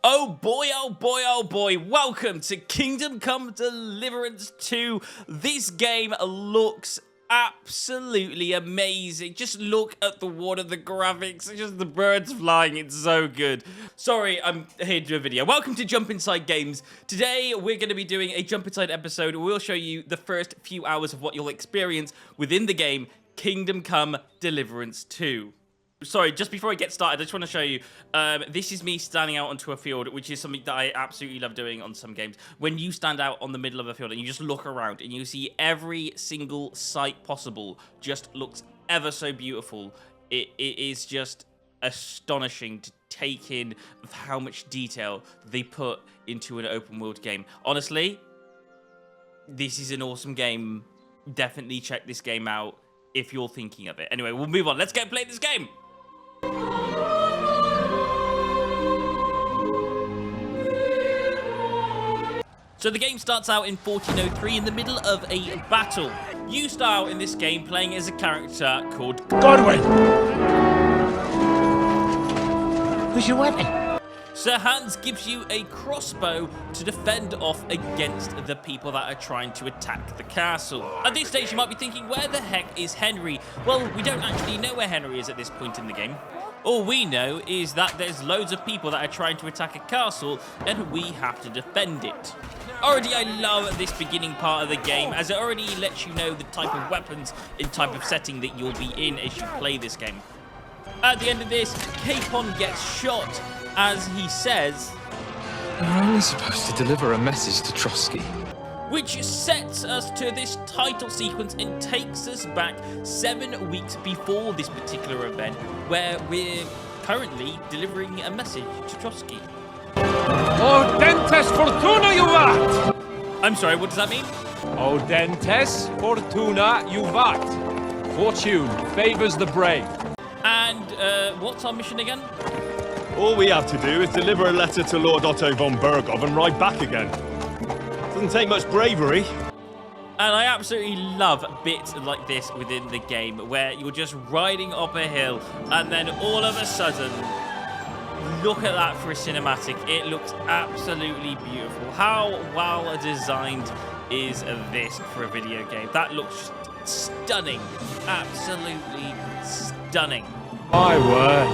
Oh boy, oh boy, oh boy. Welcome to Kingdom Come Deliverance 2. This game looks absolutely amazing. Just look at the water, the graphics, just the birds flying. It's so good. Sorry, I'm here to do a video. Welcome to Jump Inside Games. Today, we're going to be doing a Jump Inside episode. We'll show you the first few hours of what you'll experience within the game Kingdom Come Deliverance 2. Sorry, just before I get started, I just want to show you, this is me standing out onto a field, which is something that I absolutely love doing on some games. When you stand out on the middle of a field and you just look around and you see every single sight possible just looks ever so beautiful, it is just astonishing to take in of how much detail they put into an open world game. Honestly, this is an awesome game. Definitely check this game out if you're thinking of it. Anyway, we'll move on. Let's go play this game. So the game starts out in 1403 in the middle of a battle. You start out in this game playing as a character called Godwin! Who's your weapon? Sir Hans gives you a crossbow to defend off against the people that are trying to attack the castle. At this stage, you might be thinking, where the heck is Henry? Well, we don't actually know where Henry is at this point in the game. All we know is that there's loads of people that are trying to attack a castle, and we have to defend it. Already, I love this beginning part of the game, as it already lets you know the type of weapons and type of setting that you'll be in as you play this game. At the end of this, Capon gets shot, as he says, "We're only supposed to deliver a message to Trotsky." Which sets us to this title sequence and takes us back 7 weeks before this particular event, where we're currently delivering a message to Trotsky. Audentes fortuna juvat! I'm sorry, what does that mean? Audentes fortuna juvat. Fortune favors the brave. And what's our mission again? All we have to do is deliver a letter to Lord Otto von Bergov and ride back again. Doesn't take much bravery. And I absolutely love bits like this within the game, where you're just riding up a hill, and then all of a sudden, look at that for a cinematic. It looks absolutely beautiful. How well designed is this for a video game? That looks stunning. Absolutely stunning. My word.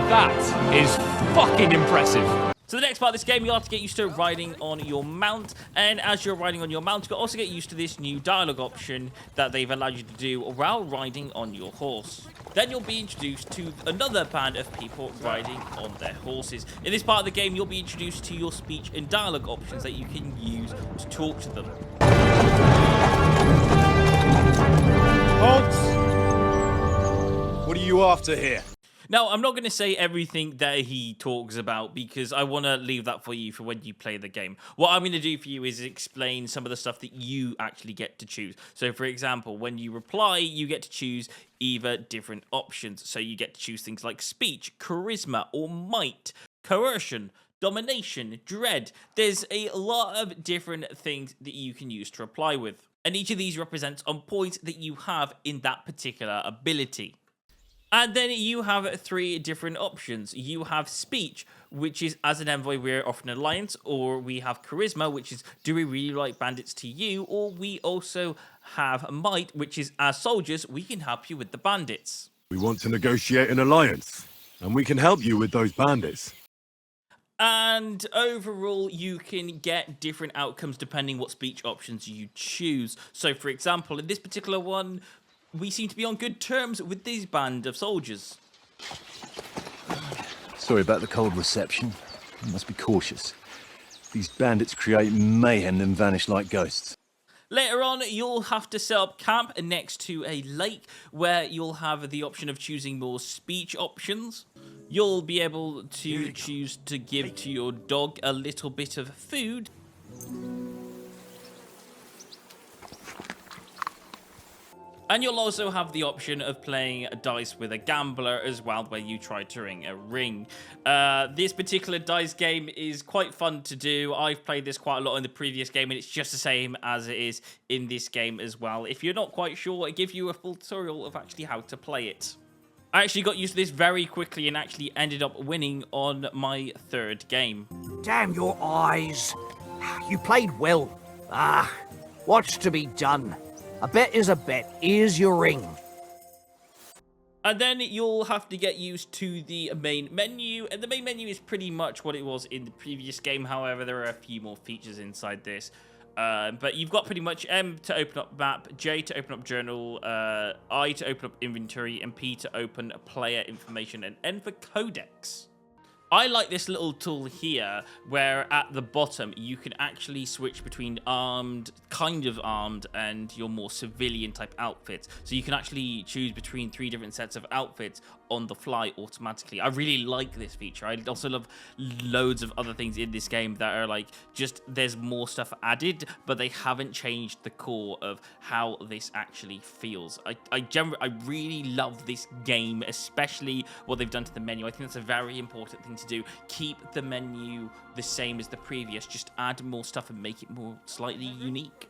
That is fucking impressive. So the next part of this game, you'll have to get used to riding on your mount. And as you're riding on your mount, you'll also get used to this new dialogue option that they've allowed you to do while riding on your horse. Then you'll be introduced to another band of people riding on their horses. In this part of the game, you'll be introduced to your speech and dialogue options that you can use to talk to them. Halt! What are you after here? Now, I'm not going to say everything that he talks about because I want to leave that for you for when you play the game. What I'm going to do for you is explain some of the stuff that you actually get to choose. So, for example, when you reply, you get to choose either different options. So you get to choose things like speech, charisma, or might, coercion, domination, dread. There's a lot of different things that you can use to reply with. And each of these represents a point that you have in that particular ability. And then you have 3 different options. You have speech, which is as an envoy, we're often an alliance, or we have charisma, which is do we really like bandits to you, or we also have might, which is as soldiers, we can help you with the bandits. We want to negotiate an alliance, and we can help you with those bandits. And overall, you can get different outcomes depending what speech options you choose. So, for example, in this particular one, we seem to be on good terms with this band of soldiers. Sorry about the cold reception. You must be cautious. These bandits create mayhem and vanish like ghosts. Later on, you'll have to set up camp next to a lake where you'll have the option of choosing more speech options. You'll be able to choose to give to your dog a little bit of food. And you'll also have the option of playing dice with a gambler as well, where you try to ring a ring. This particular dice game is quite fun to do. I've played this quite a lot in the previous game, and it's just the same as it is in this game as well. If you're not quite sure, I give you a full tutorial of actually how to play it. I actually got used to this very quickly and actually ended up winning on my 3rd game. Damn your eyes. You played well. What's to be done? A bet is a bet. Here's your ring. And then you'll have to get used to the main menu, and the main menu is pretty much what it was in the previous game. However, there are a few more features inside this. But you've got pretty much M to open up map, J to open up journal, I to open up inventory, and P to open player information, and N for codex. I like this little tool here where at the bottom you can actually switch between armed, kind of armed, and your more civilian type outfits. So you can actually choose between 3 different sets of outfits on the fly automatically. I really like this feature. I also love loads of other things in this game that are like just there's more stuff added, but they haven't changed the core of how this actually feels. I really love this game, especially what they've done to the menu. I think that's a very important thing to do. Keep the menu the same as the previous, just add more stuff and make it more slightly unique.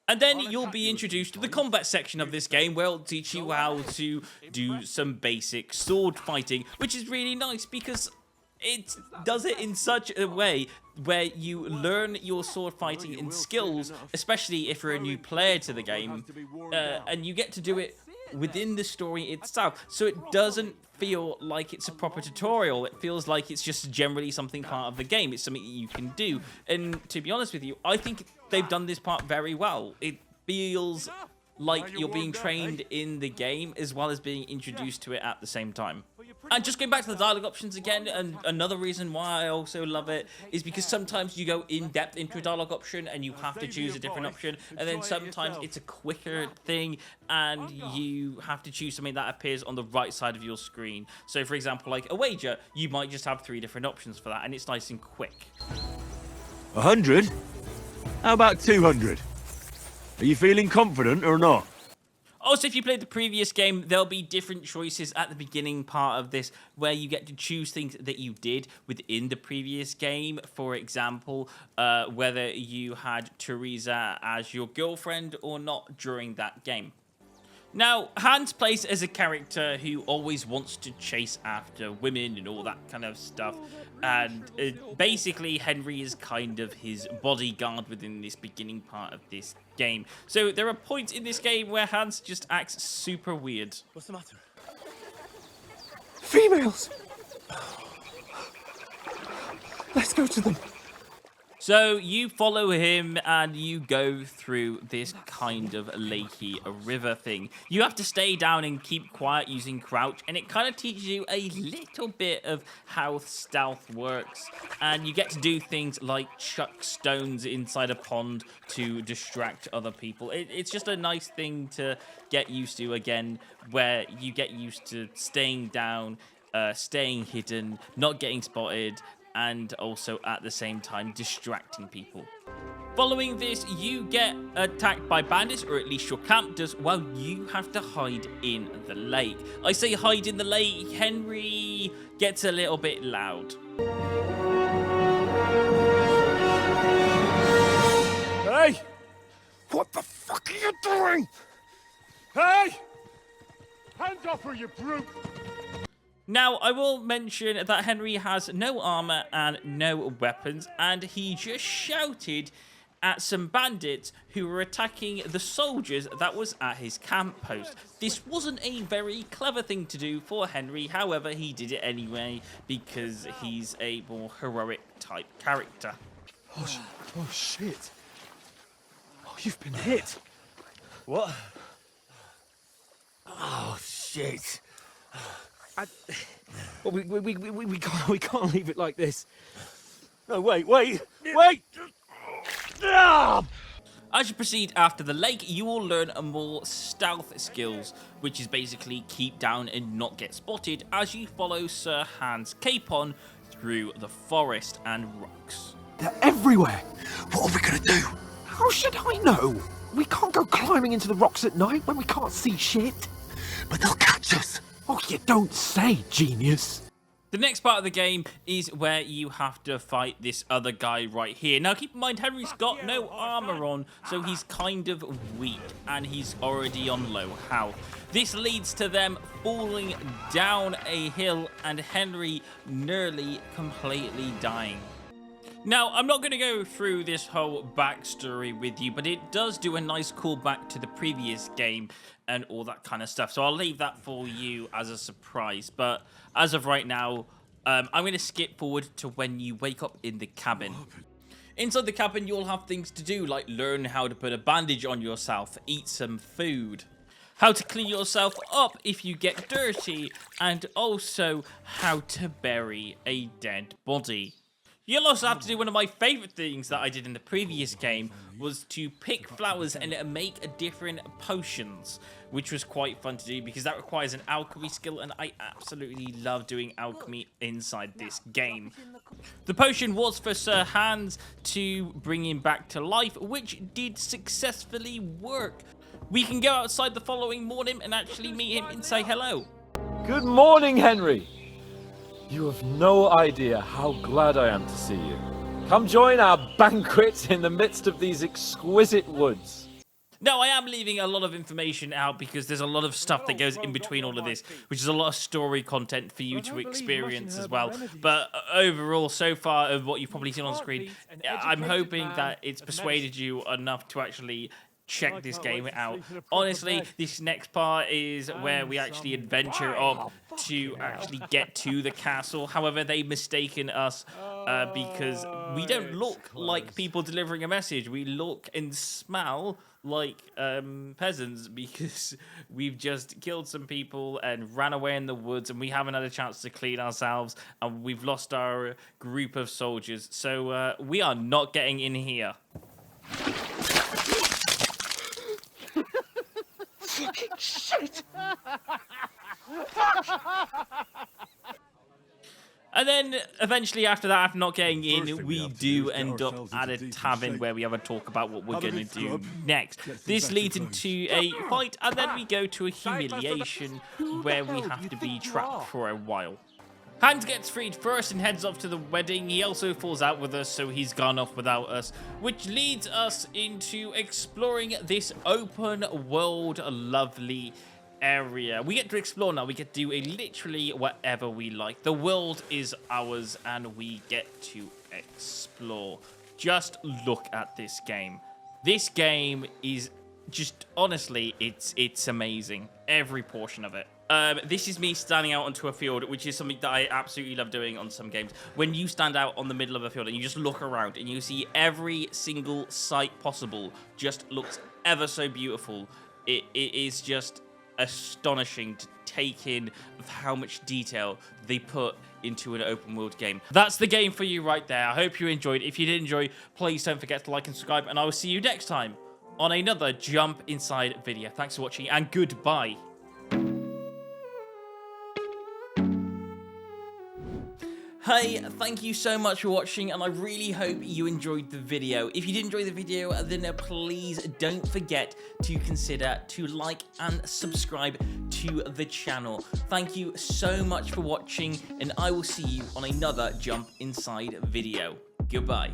And then you'll be introduced to the combat section of this game where it'll teach you how to do some basic sword fighting, which is really nice because it does it in such a way where you learn your sword fighting and skills, especially if you're a new player to the game, and you get to do it within the story itself. So it doesn't feel like it's a proper tutorial. It feels like it's just generally something part of the game. It's something that you can do. And to be honest with you, I think they've done this part very well. It feels like you're being trained in the game as well as being introduced to it at the same time. And just going back to the dialogue options again, and another reason why I also love it is because sometimes you go in depth into a dialogue option and you have to choose a different option, and then sometimes it's a quicker thing and you have to choose something that appears on the right side of your screen. So for example, like a wager, you might just have 3 different options for that, and it's nice and quick. 100? How about 200? Are you feeling confident or not? Also, if you played the previous game, there'll be different choices at the beginning part of this where you get to choose things that you did within the previous game. For example, whether you had Teresa as your girlfriend or not during that game. Now, Hans plays as a character who always wants to chase after women and all that kind of stuff. And basically, Henry is kind of his bodyguard within this beginning part of this game. So there are points in this game where Hans just acts super weird. What's the matter? Females! Let's go to them. So you follow him and you go through this kind of lakey river thing. You have to stay down and keep quiet using crouch, and it kind of teaches you a little bit of how stealth works. And you get to do things like chuck stones inside a pond to distract other people. It's just a nice thing to get used to again, where you get used to staying down, staying hidden, not getting spotted, and also at the same time distracting people. Following this, you get attacked by bandits, or at least your camp does, while you have to hide in the lake. I say hide in the lake, Henry gets a little bit loud. Hey! What the fuck are you doing? Hey! Hands off her, you brute! Now, I will mention that Henry has no armor and no weapons, and he just shouted at some bandits who were attacking the soldiers that was at his camp post. This wasn't a very clever thing to do for Henry, however, he did it anyway because he's a more heroic type character. Oh shit. Oh, you've been hit. What? Oh, shit. Well, we can't leave it like this. No, wait! Ah! As you proceed after the lake, you will learn a more stealth skills, which is basically keep down and not get spotted as you follow Sir Hans Capon through the forest and rocks. They're everywhere. What are we gonna do? How should I know? We can't go climbing into the rocks at night when we can't see shit. But they'll catch us. Oh, you don't say, genius. The next part of the game is where you have to fight this other guy right here. Now, keep in mind, Henry's got no armor on, so he's kind of weak, and he's already on low health. This leads to them falling down a hill, and Henry nearly completely dying. Now, I'm not going to go through this whole backstory with you, but it does do a nice callback to the previous game and all that kind of stuff. So I'll leave that for you as a surprise. But as of right now, I'm going to skip forward to when you wake up in the cabin. Inside the cabin, you'll have things to do, like learn how to put a bandage on yourself, eat some food, how to clean yourself up if you get dirty, and also how to bury a dead body. You'll also have to do one of my favourite things that I did in the previous game, was to pick flowers and make different potions, which was quite fun to do because that requires an alchemy skill, and I absolutely love doing alchemy inside this game. The potion was for Sir Hans to bring him back to life, which did successfully work. We can go outside the following morning and actually meet him and say hello. Good morning, Henry. You have no idea how glad I am to see you. Come join our banquet in the midst of these exquisite woods. Now, I am leaving a lot of information out because there's a lot of stuff that goes in between all of this, which is a lot of story content for you to experience as well. But overall, so far, of what you've probably seen on screen, I'm hoping that it's persuaded you enough to actually check this game out. Honestly, this next part is where we actually adventure up to actually get to the castle. However, they've mistaken us because we don't look like people delivering a message. We look and smell like peasants because we've just killed some people and ran away in the woods, and we haven't had a chance to clean ourselves, and we've lost our group of soldiers. So we are not getting in here. Fucking shit! And then, eventually, after that, after not getting in, we do end up at a tavern where we have a talk about what we're going to do next. This leads into a fight, and then we go to a humiliation where we have to be trapped for a while. Hans gets freed first and heads off to the wedding. He also falls out with us, so he's gone off without us, which leads us into exploring this open world, lovely area. We get to explore now. We get to do literally whatever we like. The world is ours, and we get to explore. Just look at this game. This game is just, honestly, it's amazing. Every portion of it. This is me standing out onto a field, which is something that I absolutely love doing on some games. When you stand out on the middle of a field and you just look around and you see every single sight possible, just looks ever so beautiful. It is just astonishing to take in of how much detail they put into an open world game. That's the game for you right there. I hope you enjoyed. If you did enjoy, please don't forget to like and subscribe, and I will see you next time on another Jump Inside video. Thanks for watching, and goodbye. Hey, thank you so much for watching, and I really hope you enjoyed the video. If you did enjoy the video, then please don't forget to consider to like and subscribe to the channel. Thank you so much for watching, and I will see you on another Jump Inside video. Goodbye.